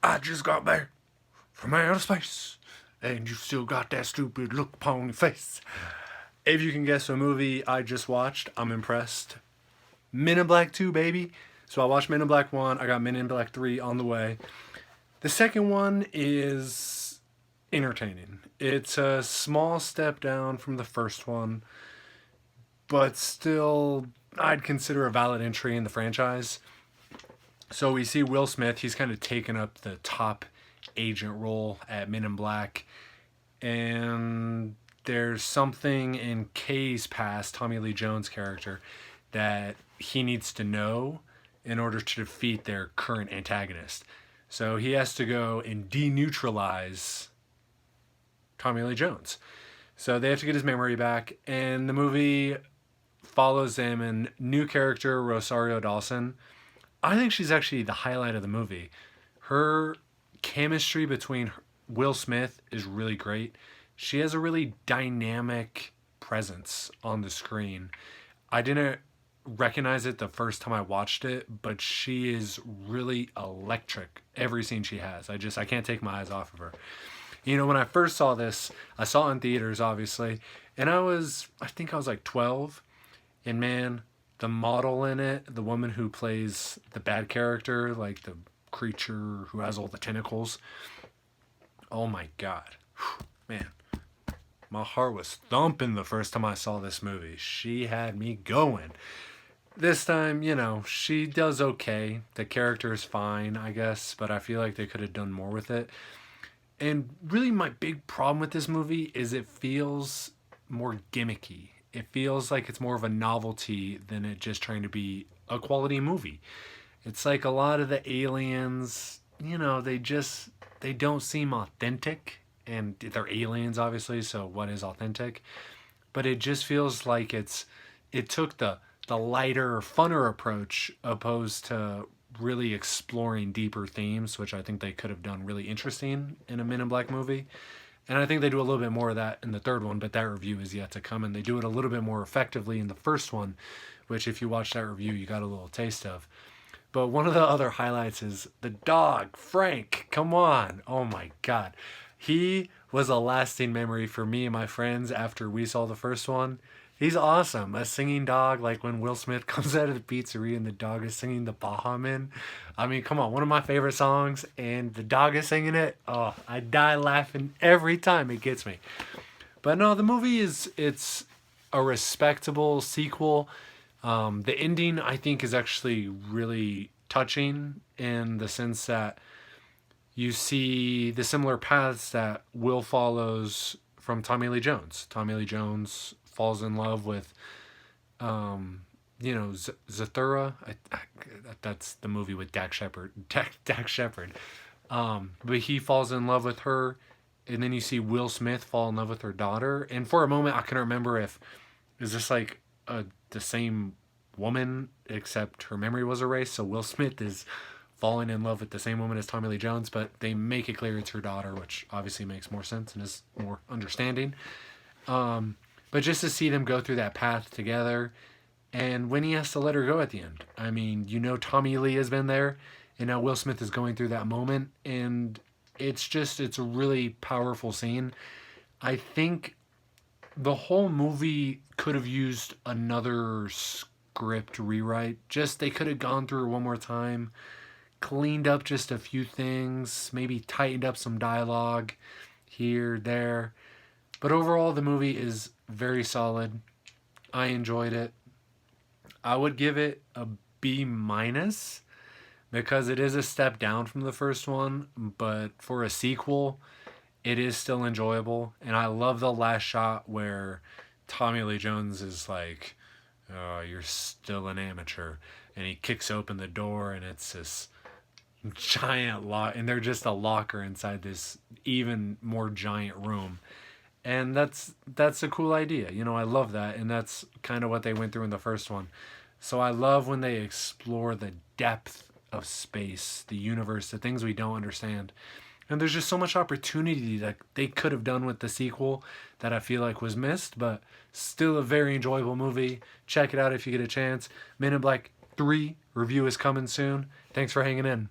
I just got back from outer space, and you still got that stupid look upon your face. If you can guess what movie I just watched, I'm impressed. Men in Black 2, baby. So I watched Men in Black 1, I got Men in Black 3 on the way. The second one is entertaining. It's a small step down from the first one, but still, I'd consider a valid entry in the franchise. So we see Will Smith, he's kind of taken up the top agent role at Men in Black. And there's something in Kay's past, Tommy Lee Jones' character, that he needs to know in order to defeat their current antagonist. So he has to go and deneutralize Tommy Lee Jones. So they have to get his memory back, and the movie follows him and new character Rosario Dawson. I think she's actually the highlight of the movie. Her chemistry between Will Smith is really great. She has a really dynamic presence on the screen. I didn't recognize it the first time I watched it, but she is really electric every scene she has. I can't take my eyes off of her. You know, when I first saw this, I saw it in theaters obviously, and I think I was like 12, and man, the model in it, the woman who plays the bad character, like the creature who has all the tentacles. Oh my god. Man, my heart was thumping the first time I saw this movie. She had me going. This time, you know, she does okay. The character is fine, I guess, but I feel like they could have done more with it. And really, my big problem with this movie is it feels more gimmicky. It feels like it's more of a novelty than it just trying to be a quality movie. It's like a lot of the aliens, you know, they don't seem authentic, and they're aliens obviously, so what is authentic? But it just feels like it took the lighter, funner approach opposed to really exploring deeper themes, which I think they could have done really interesting in a Men in Black movie. And I think they do a little bit more of that in the third one, but that review is yet to come. And they do it a little bit more effectively in the first one, which if you watch that review, you got a little taste of. But one of the other highlights is the dog, Frank. Come on. Oh my God. He was a lasting memory for me and my friends after we saw the first one. He's awesome. A singing dog, like when Will Smith comes out of the pizzeria and the dog is singing the Baha Men. I mean, come on, one of my favorite songs, and the dog is singing it. Oh, I die laughing every time it gets me. But no, the movie it's a respectable sequel. The ending I think is actually really touching in the sense that you see the similar paths that Will follows from Tommy Lee Jones. Tommy Lee Jones falls in love with, Zathura. That's the movie with Dak Shepard. Dak Shepard. But he falls in love with her, and then you see Will Smith fall in love with her daughter. And for a moment, I couldn't remember if is this like the same woman except her memory was erased. So Will Smith is falling in love with the same woman as Tommy Lee Jones, but they make it clear it's her daughter, which obviously makes more sense and is more understanding. But just to see them go through that path together, and when he has to let her go at the end. I mean, you know, Tommy Lee has been there, and now Will Smith is going through that moment, and it's a really powerful scene. I think the whole movie could have used another script rewrite. Just they could have gone through it one more time, cleaned up just a few things, maybe tightened up some dialogue here, there. But overall, the movie is very solid. I enjoyed it. I would give it a B minus because it is a step down from the first one, but for a sequel, it is still enjoyable. And I love the last shot where Tommy Lee Jones is like, "Oh, you're still an amateur," and he kicks open the door, and it's this giant lock, and they're just a locker inside this even more giant room. And that's a cool idea. You know, I love that, and that's kind of what they went through in the first one. So I love when they explore the depth of space, the universe, the things we don't understand. And there's just so much opportunity that they could have done with the sequel that I feel like was missed, but still a very enjoyable movie. Check it out if you get a chance. Men in Black 3 review is coming soon. Thanks for hanging in.